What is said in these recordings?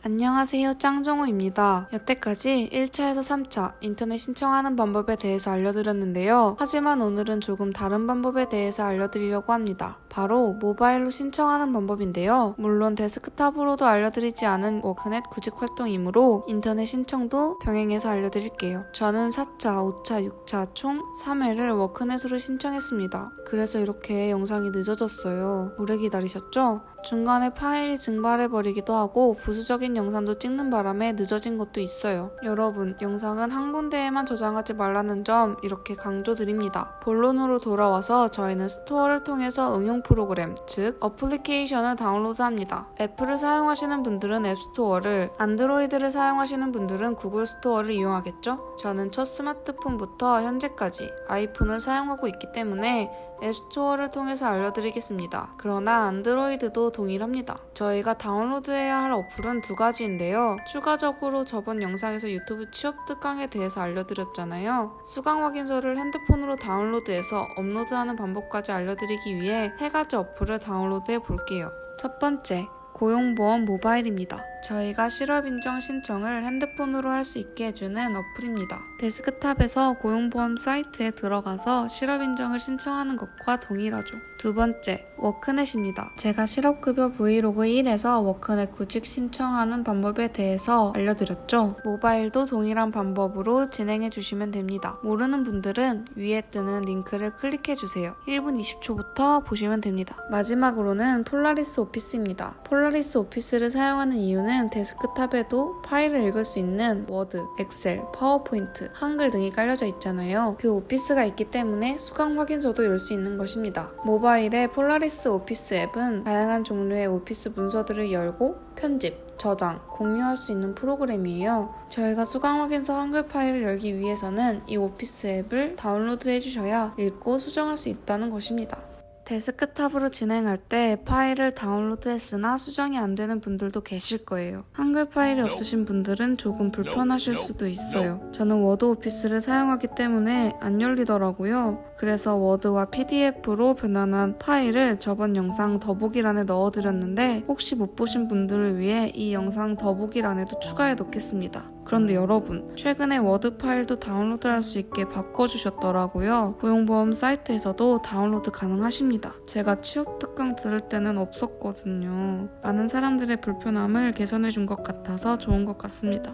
안녕하세요, 짱정호입니다. 여태까지 1차에서 3차 인터넷 신청하는 방법에 대해서 알려드렸는데요. 하지만 오늘은 조금 다른 방법에 대해서 알려드리려고 합니다. 바로 모바일로 신청하는 방법인데요. 물론 데스크탑으로도 알려드리지 않은 워크넷 구직 활동이므로 인터넷 신청도 병행해서 알려드릴게요. 저는 4차, 5차, 6차 총 3회를 워크넷으로 신청했습니다. 그래서 이렇게 영상이 늦어졌어요. 오래 기다리셨죠? 중간에 파일이 증발해버리기도 하고 부수적인 영상도 찍는 바람에 늦어진 것도 있어요. 여러분, 영상은 한 군데에만 저장하지 말라는 점 이렇게 강조드립니다. 본론으로 돌아와서 저희는 스토어를 통해서 응용 프로그램, 즉 어플리케이션을 다운로드합니다. 애플을 사용하시는 분들은 앱스토어를, 안드로이드를 사용하시는 분들은 구글 스토어를 이용하겠죠? 저는 첫 스마트폰부터 현재까지 아이폰을 사용하고 있기 때문에 앱스토어를 통해서 알려드리겠습니다. 그러나 안드로이드도 동일합니다. 저희가 다운로드해야 할 어플은 두 가지인데요. 추가적으로 저번 영상에서 유튜브 취업 특강에 대해서 알려드렸잖아요. 수강 확인서를 핸드폰으로 다운로드해서 업로드하는 방법까지 알려드리기 위해 세 가지 어플을 다운로드해 볼게요. 첫 번째, 고용보험 모바일입니다. 저희가 실업인정 신청을 핸드폰으로 할 수 있게 해주는 어플입니다. 데스크탑에서 고용보험 사이트에 들어가서 실업인정을 신청하는 것과 동일하죠. 두 번째, 워크넷입니다. 제가 실업급여 브이로그 1에서 워크넷 구직 신청하는 방법에 대해서 알려드렸죠. 모바일도 동일한 방법으로 진행해 주시면 됩니다. 모르는 분들은 위에 뜨는 링크를 클릭해주세요. 1분 20초부터 보시면 됩니다. 마지막으로는 폴라리스 오피스입니다. 폴라리스 오피스를 사용하는 이유는 데스크탑에도 파일을 읽을 수 있는 워드, 엑셀, 파워포인트, 한글 등이 깔려져 있잖아요. 그 오피스가 있기 때문에 수강 확인서도 열 수 있는 것입니다. 모바일의 폴라리스 오피스 앱은 다양한 종류의 오피스 문서들을 열고 편집, 저장, 공유할 수 있는 프로그램이에요. 저희가 수강 확인서 한글 파일을 열기 위해서는 이 오피스 앱을 다운로드 해주셔야 읽고 수정할 수 있다는 것입니다. 데스크탑으로 진행할 때 파일을 다운로드했으나 수정이 안 되는 분들도 계실 거예요. 한글 파일이 없으신 분들은 조금 불편하실 수도 있어요. 저는 워드 오피스를 사용하기 때문에 안 열리더라고요. 그래서 워드와 PDF로 변환한 파일을 저번 영상 더보기란에 넣어드렸는데 혹시 못 보신 분들을 위해 이 영상 더보기란에도 추가해 놓겠습니다. 그런데 여러분, 최근에 워드 파일도 다운로드할 수 있게 바꿔주셨더라고요. 고용보험 사이트에서도 다운로드 가능하십니다. 제가 취업 특강 들을 때는 없었거든요. 많은 사람들의 불편함을 개선해준 것 같아서 좋은 것 같습니다.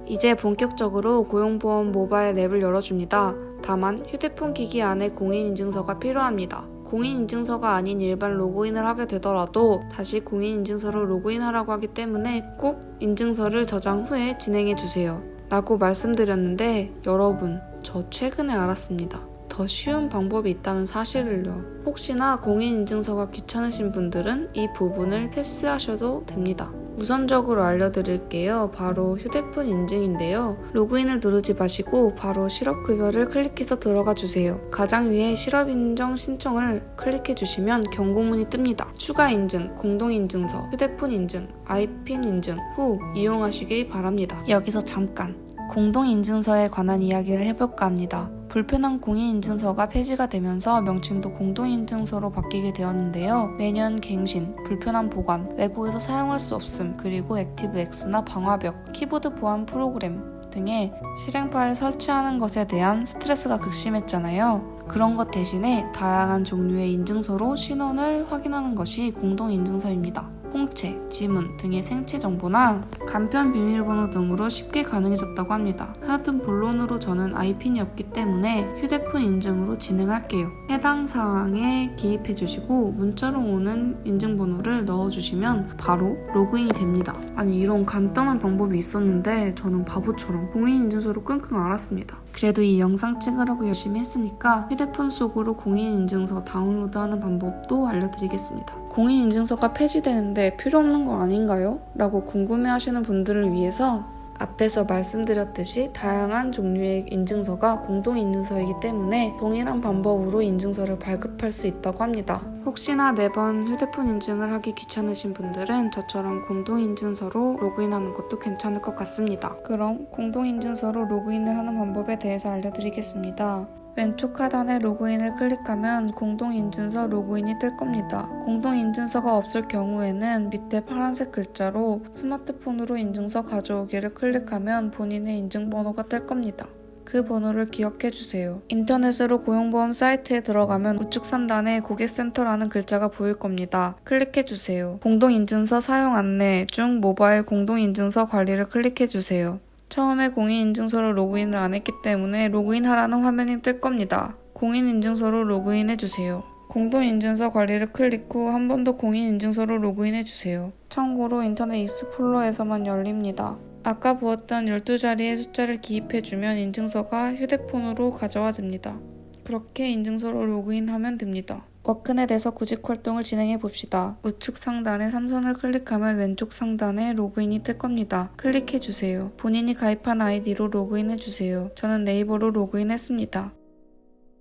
이제 본격적으로 고용보험 모바일 앱을 열어줍니다. 다만 휴대폰 기기 안에 공인인증서가 필요합니다. 공인인증서가 아닌 일반 로그인을 하게 되더라도 다시 공인인증서로 로그인하라고 하기 때문에 꼭 인증서를 저장 후에 진행해주세요. 라고 말씀드렸는데 여러분, 저 최근에 알았습니다. 더 쉬운 방법이 있다는 사실을요. 혹시나 공인인증서가 귀찮으신 분들은 이 부분을 패스하셔도 됩니다. 우선적으로 알려드릴게요. 바로 휴대폰 인증인데요. 로그인을 누르지 마시고 바로 실업급여를 클릭해서 들어가 주세요. 가장 위에 실업인정 신청을 클릭해 주시면 경고문이 뜹니다. 추가 인증, 공동인증서, 휴대폰 인증, 아이핀 인증 후 이용하시길 바랍니다. 여기서 잠깐 공동인증서에 관한 이야기를 해볼까 합니다. 불편한 공인인증서가 폐지가 되면서 명칭도 공동인증서로 바뀌게 되었는데요. 매년 갱신, 불편한 보관, 외국에서 사용할 수 없음, 그리고 액티브엑스나 방화벽, 키보드 보안 프로그램 등의 실행 파일 설치하는 것에 대한 스트레스가 극심했잖아요. 그런 것 대신에 다양한 종류의 인증서로 신원을 확인하는 것이 공동인증서입니다. 홍채, 지문 등의 생체 정보나 간편 비밀번호 등으로 쉽게 가능해졌다고 합니다. 하여튼 본론으로 저는 아이핀이 없기 때문에 휴대폰 인증으로 진행할게요. 해당 사항에 기입해주시고 문자로 오는 인증번호를 넣어주시면 바로 로그인이 됩니다. 아니, 이런 간단한 방법이 있었는데 저는 바보처럼 공인인증서로 끙끙 앓았습니다. 그래도 이 영상 찍으려고 열심히 했으니까 휴대폰 속으로 공인인증서 다운로드하는 방법도 알려드리겠습니다. 공인인증서가 폐지되는데 필요 없는 거 아닌가요? 라고 궁금해하시는 분들을 위해서 앞에서 말씀드렸듯이 다양한 종류의 인증서가 공동인증서이기 때문에 동일한 방법으로 인증서를 발급할 수 있다고 합니다. 혹시나 매번 휴대폰 인증을 하기 귀찮으신 분들은 저처럼 공동인증서로 로그인하는 것도 괜찮을 것 같습니다. 그럼 공동인증서로 로그인을 하는 방법에 대해서 알려드리겠습니다. 왼쪽 하단에 로그인을 클릭하면 공동인증서 로그인이 뜰 겁니다. 공동인증서가 없을 경우에는 밑에 파란색 글자로 스마트폰으로 인증서 가져오기를 클릭하면 본인의 인증번호가 뜰 겁니다. 그 번호를 기억해주세요. 인터넷으로 고용보험 사이트에 들어가면 우측 상단에 고객센터라는 글자가 보일 겁니다. 클릭해주세요. 공동인증서 사용 안내 중 모바일 공동인증서 관리를 클릭해주세요. 처음에 공인인증서로 로그인을 안 했기 때문에 로그인하라는 화면이 뜰 겁니다. 공인인증서로 로그인해주세요. 공동인증서 관리를 클릭 후 한 번 더 공인인증서로 로그인해주세요. 참고로 인터넷 익스플로러에서만 열립니다. 아까 보았던 12자리의 숫자를 기입해주면 인증서가 휴대폰으로 가져와집니다. 그렇게 인증서로 로그인하면 됩니다. 워크넷에서 구직 활동을 진행해 봅시다. 우측 상단에 3선을 클릭하면 왼쪽 상단에 로그인이 뜰 겁니다. 클릭해 주세요. 본인이 가입한 아이디로 로그인해 주세요. 저는 네이버로 로그인했습니다.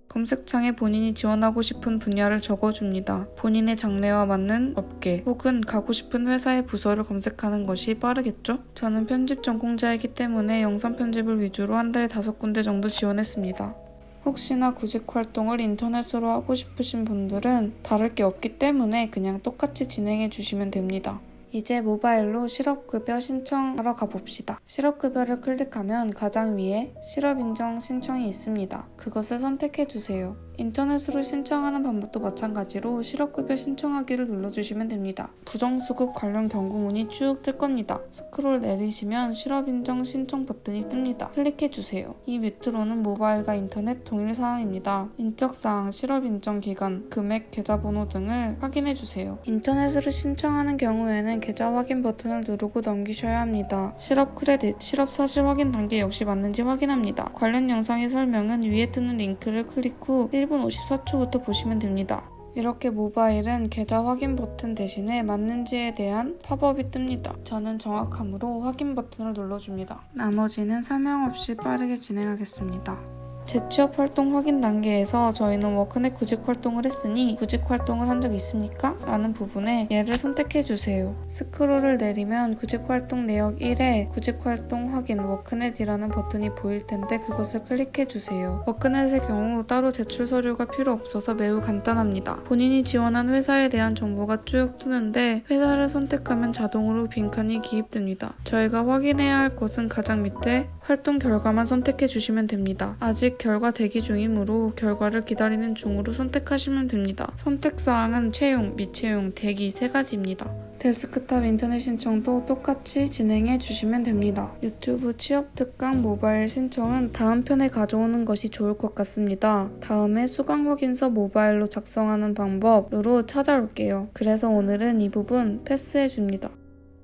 검색창에 본인이 지원하고 싶은 분야를 적어줍니다. 본인의 장래와 맞는 업계 혹은 가고 싶은 회사의 부서를 검색하는 것이 빠르겠죠? 저는 편집 전공자이기 때문에 영상 편집을 위주로 한 달에 5군데 정도 지원했습니다. 혹시나 구직 활동을 인터넷으로 하고 싶으신 분들은 다를 게 없기 때문에 그냥 똑같이 진행해 주시면 됩니다. 이제 모바일로 실업급여 신청하러 가봅시다. 실업급여를 클릭하면 가장 위에 실업인정 신청이 있습니다. 그것을 선택해주세요. 인터넷으로 신청하는 방법도 마찬가지로 실업급여 신청하기를 눌러주시면 됩니다. 부정수급 관련 경고문이 쭉 뜰 겁니다. 스크롤 내리시면 실업인정 신청 버튼이 뜹니다. 클릭해주세요. 이 밑으로는 모바일과 인터넷 동일 사항입니다. 인적사항, 실업인정 기간, 금액, 계좌번호 등을 확인해주세요. 인터넷으로 신청하는 경우에는 계좌 확인 버튼을 누르고 넘기셔야 합니다. 실업 크레딧, 실업 사실 확인 단계 역시 맞는지 확인합니다. 관련 영상의 설명은 위에 뜨는 링크를 클릭 후 1분 54초부터 보시면 됩니다. 이렇게 모바일은 계좌 확인 버튼 대신에 맞는지에 대한 팝업이 뜹니다. 저는 정확함으로 확인 버튼을 눌러줍니다. 나머지는 설명 없이 빠르게 진행하겠습니다. 재취업 활동 확인 단계에서 저희는 워크넷 구직 활동을 했으니 구직 활동을 한 적 있습니까? 라는 부분에 얘를 선택해주세요. 스크롤을 내리면 구직 활동 내역 1에 구직 활동 확인 워크넷이라는 버튼이 보일 텐데 그것을 클릭해주세요. 워크넷의 경우 따로 제출 서류가 필요 없어서 매우 간단합니다. 본인이 지원한 회사에 대한 정보가 쭉 뜨는데 회사를 선택하면 자동으로 빈칸이 기입됩니다. 저희가 확인해야 할 것은 가장 밑에 활동 결과만 선택해 주시면 됩니다. 아직 결과 대기 중이므로 결과를 기다리는 중으로 선택하시면 됩니다. 선택사항은 채용, 미채용, 대기 3가지입니다. 데스크탑 인터넷 신청도 똑같이 진행해 주시면 됩니다. 유튜브 취업 특강 모바일 신청은 다음 편에 가져오는 것이 좋을 것 같습니다. 다음에 수강 확인서 모바일로 작성하는 방법으로 찾아올게요. 그래서 오늘은 이 부분 패스해 줍니다.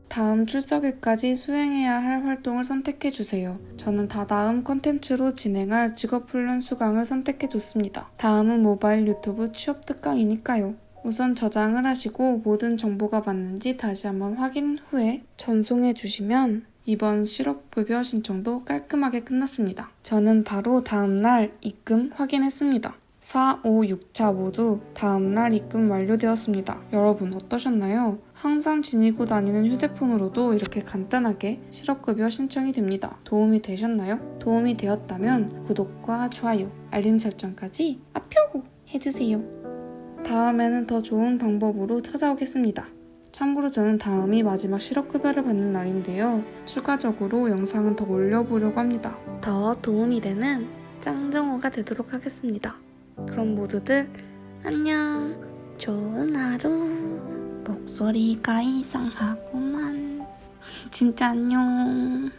다음 출석일까지 수행해야 할 활동을 선택해주세요. 저는 다다음 컨텐츠로 진행할 직업훈련 수강을 선택해줬습니다. 다음은 모바일 유튜브 취업 특강이니까요. 우선 저장을 하시고 모든 정보가 맞는지 다시 한번 확인 후에 전송해주시면 이번 실업급여 신청도 깔끔하게 끝났습니다. 저는 바로 다음날 입금 확인했습니다. 4, 5, 6차 모두 다음날 입금 완료되었습니다. 여러분 어떠셨나요? 항상 지니고 다니는 휴대폰으로도 이렇게 간단하게 실업급여 신청이 됩니다. 도움이 되셨나요? 도움이 되었다면 구독과 좋아요, 알림 설정까지 아표 해주세요. 다음에는 더 좋은 방법으로 찾아오겠습니다. 참고로 저는 다음이 마지막 실업급여를 받는 날인데요. 추가적으로 영상은 더 올려보려고 합니다. 더 도움이 되는 짱정호가 되도록 하겠습니다. 그럼 모두들 안녕. 좋은 하루. 목소리가 이상하구만. 진짜 안녕.